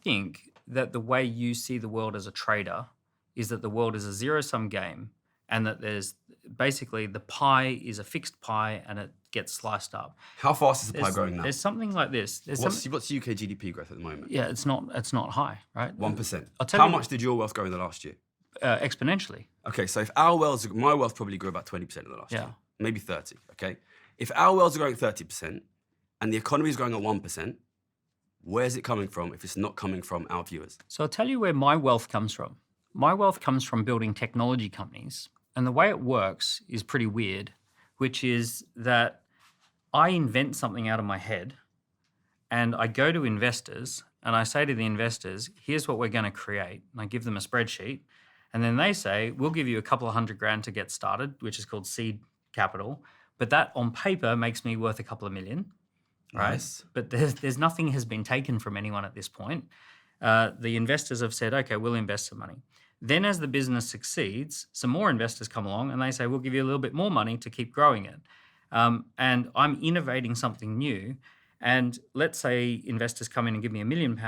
think that the way you see the world as a trader is that the world is a zero-sum game and that there's basically the pie is a fixed pie and it gets sliced up. How fast is the pie growing now? There's something like this. What's UK GDP growth at the moment? Yeah, it's not high, right? 1%. I'll tell How you- much did your wealth grow in the last year? Exponentially. Okay, so if my wealth probably grew about 20% in the last Yeah. year, maybe 30, okay? If our wealth are growing 30% and the economy is growing at 1%, where's it coming from if it's not coming from our viewers? So I'll tell you where my wealth comes from. My wealth comes from building technology companies. And the way it works is pretty weird, which is that I invent something out of my head and I go to investors and I say to the investors, here's what we're going to create. And I give them a spreadsheet. And then they say, we'll give you a couple of $100,000 to get started, which is called seed capital. But that on paper makes me worth a couple of million, right? Nice. But there's nothing has been taken from anyone at this point. The investors have said, okay, we'll invest some money. Then as the business succeeds, some more investors come along and they say, we'll give you a little bit more money to keep growing it. And I'm innovating something new. And let's say investors come in and give me £1 million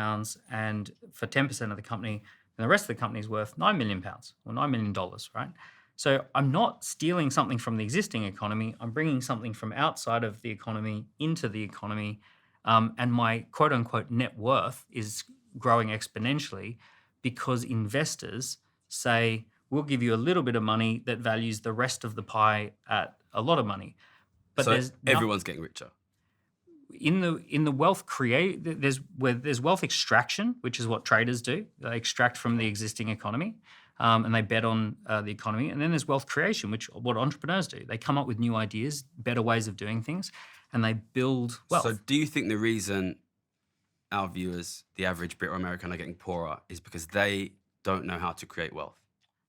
and for 10% of the company, and the rest of the company is worth £9 million or $9 million, right? So I'm not stealing something from the existing economy. I'm bringing something from outside of the economy into the economy. And my quote unquote net worth is growing exponentially because investors say, we'll give you a little bit of money that values the rest of the pie at a lot of money. But So there's everyone's getting richer. in the wealth there's wealth extraction, which is what traders do. They extract from the existing economy, and they bet on the economy. And then there's wealth creation, which what entrepreneurs do. They come up with new ideas, better ways of doing things, and they build wealth. So do you think the reason our viewers, the average Brit or American, are getting poorer is because they don't know how to create wealth?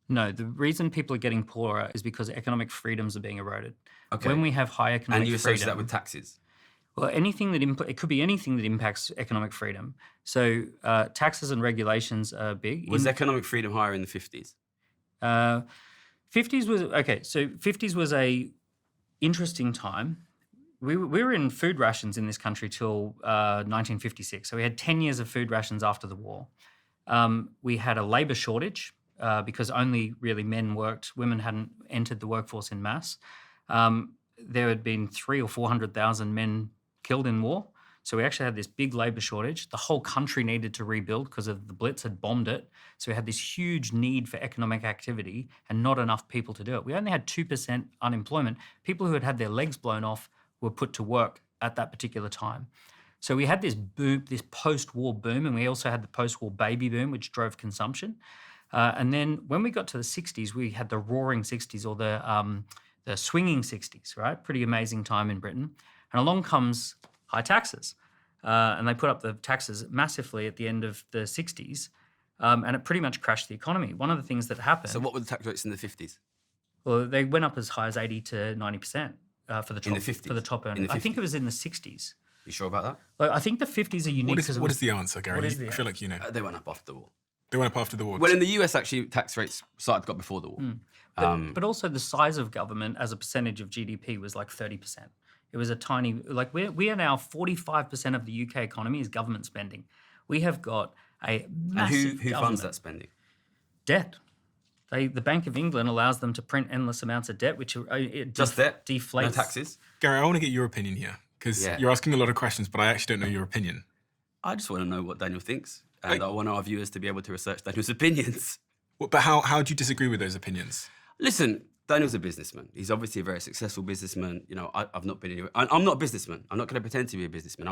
No, the reason people are getting poorer is because economic freedoms are being eroded. Okay. When we have high economic And you associate that freedom, with taxes? well, anything that it could be anything that impacts economic freedom. So taxes and regulations are big. Was economic freedom higher in the 50s? 50s was okay. So 50s was a interesting time. We were in food rations in this country till 1956. So we had 10 years of food rations after the war. We had a labour shortage because only really men worked. Women hadn't entered the workforce in mass. There had been 300,000 or 400,000 men killed in war. So we actually had this big labour shortage. The whole country needed to rebuild because of the Blitz had bombed it. So we had this huge need for economic activity and not enough people to do it. We only had 2% unemployment. People who had had their legs blown off were put to work at that particular time. So we had this boom, this post-war boom, and we also had the post-war baby boom, which drove consumption. And then when we got to the 60s, we had the roaring 60s or the swinging 60s, right? Pretty amazing time in Britain. And along comes high taxes. And they put up the taxes massively at the end of the 60s, and it pretty much crashed the economy. One of the things that happened... So what were the tax rates in the 50s? Well, they went up as high as 80 to 90% for the top, In the 50s? for the top earners. In the I think it was in the 60s. You sure about that? Like, I think the 50s are unique. What is the answer, Gary? What is the I feel like you know. They went up after the war. They went up after the war. Well, in the US, actually, tax rates got before the war. But also the size of government as a percentage of GDP was like 30%. It was a tiny, like we are now 45% of the UK economy is government spending. We have got a massive And who funds that spending? debt. The Bank of England allows them to print endless amounts of debt, which Just debt? deflates. No taxes? Gary, I want to get your opinion here because Yeah. you're asking a lot of questions, but I actually don't know your opinion. I just want to know what Daniel thinks. And I want our viewers to be able to research Daniel's opinions. But how do you disagree with those opinions? Listen, Daniel's a businessman. He's obviously a very successful businessman. You know, I've not been anywhere. I'm not a businessman. I'm not going to pretend to be a businessman.